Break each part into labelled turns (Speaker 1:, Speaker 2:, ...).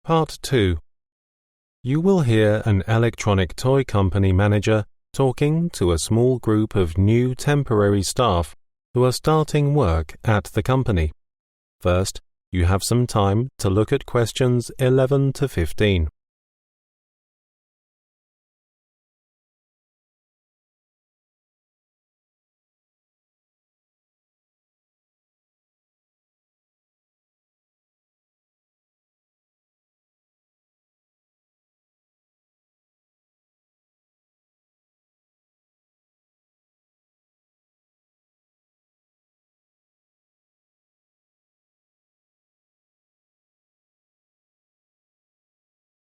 Speaker 1: Part 2. You will hear an electronic toy company manager talking to a small group of new temporary staff who are starting work at the company. First, you have some time to look at questions 11 to 15.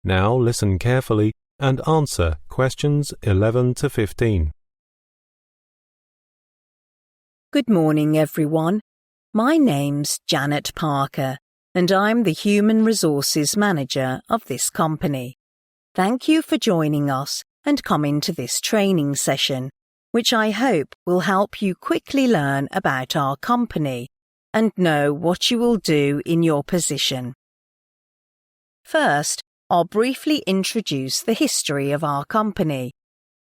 Speaker 1: Now listen carefully and answer questions 11 to 15.
Speaker 2: Good morning, everyone. My name's Janet Parker, and I'm the Human Resources Manager of this company. Thank you for joining us and coming to this training session, which I hope will help you quickly learn about our company and know what you will do in your position. First, I'll briefly introduce the history of our company.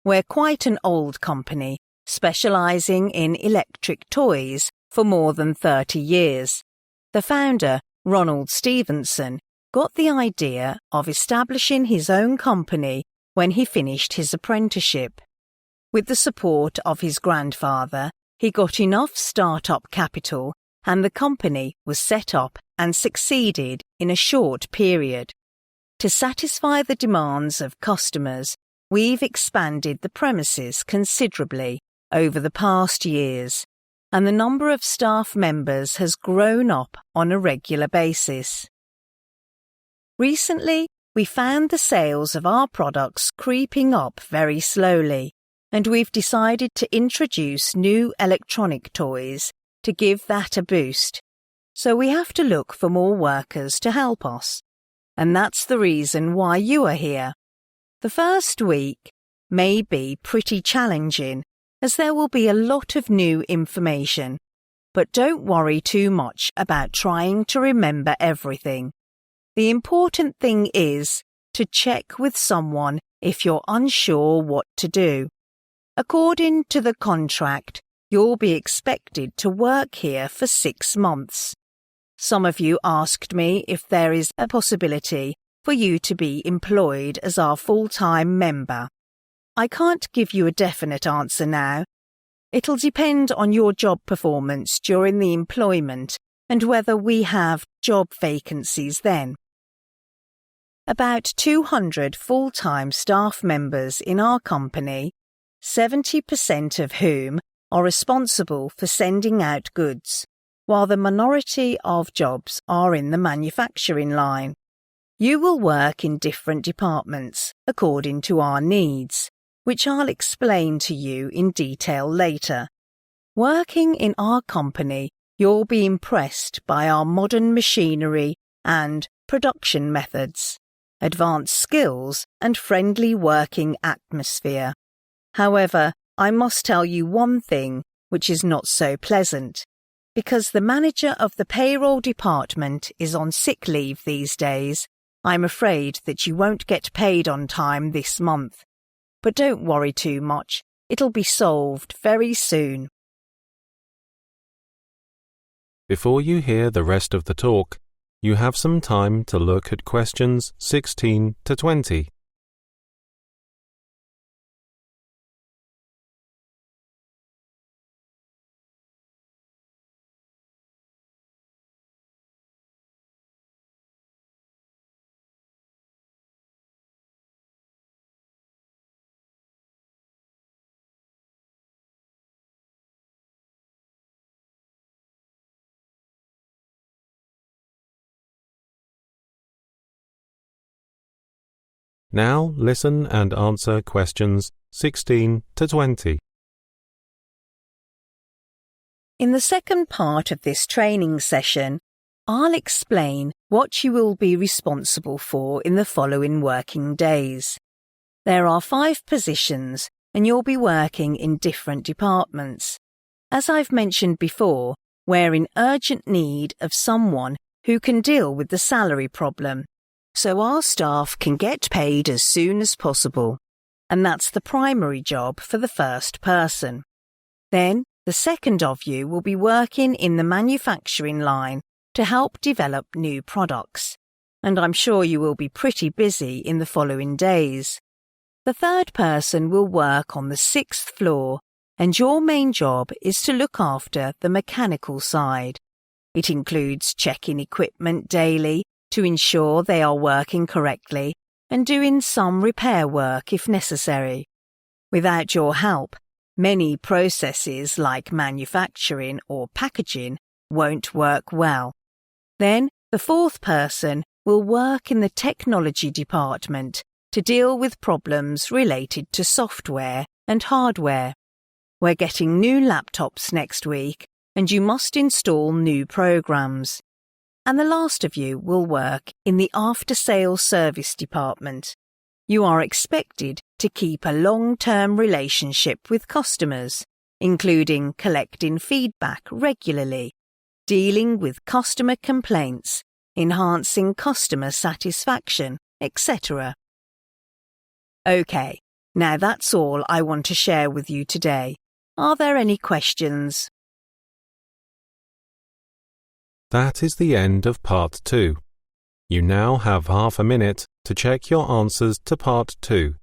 Speaker 2: We're quite an old company, specializing in electric toys for more than 30 years. The founder, Ronald Stevenson, got the idea of establishing his own company when he finished his apprenticeship. With the support of his grandfather, he got enough start-up capital and the company was set up and succeeded in a short period. To satisfy the demands of customers, we've expanded the premises considerably over the past years, and the number of staff members has grown up on a regular basis. Recently, we found the sales of our products creeping up very slowly, and we've decided to introduce new electronic toys to give that a boost. So we have to look for more workers to help us. And that's the reason why you are here. The first week may be pretty challenging, as there will be a lot of new information. But don't worry too much about trying to remember everything. The important thing is to check with someone if you're unsure what to do. According to the contract, you'll be expected to work here for 6 months. Some of you asked me if there is a possibility for you to be employed as our full-time member. I can't give you a definite answer now. It'll depend on your job performance during the employment and whether we have job vacancies then. About 200 full-time staff members in our company, 70% of whom are responsible for sending out goods, while the minority of jobs are in the manufacturing line. You will work in different departments according to our needs, which I'll explain to you in detail later. Working in our company, you'll be impressed by our modern machinery and production methods, advanced skills and friendly working atmosphere. However, I must tell you one thing which is not so pleasant. Because the manager of the payroll department is on sick leave these days, I'm afraid that you won't get paid on time this month. But don't worry too much, it'll be solved very soon.
Speaker 1: Before you hear the rest of the talk, you have some time to look at questions 16 to 20. Now listen and answer questions 16 to 20.
Speaker 2: In the second part of this training session, I'll explain what you will be responsible for in the following working days. There are 5 positions and you'll be working in different departments. As I've mentioned before, we're in urgent need of someone who can deal with the salary problem. so our staff can get paid as soon as possible. And that's the primary job for the first person. Then, the second of you will be working in the manufacturing line to help develop new products. And I'm sure you will be pretty busy in the following days. The third person will work on the 6th floor, and your main job is to look after the mechanical side. It includes checking equipment daily to ensure they are working correctly and doing some repair work if necessary. Without your help, many processes like manufacturing or packaging won't work well. Then, the fourth person will work in the technology department to deal with problems related to software and hardware. We're getting new laptops next week, and you must install new programs. And the last of you will work in the after-sales service department. You are expected to keep a long-term relationship with customers, including collecting feedback regularly, dealing with customer complaints, enhancing customer satisfaction, etc. Okay, now that's all I want to share with you today. Are there any questions?
Speaker 1: That is the end of Part 2. You now have half a minute to check your answers to Part 2.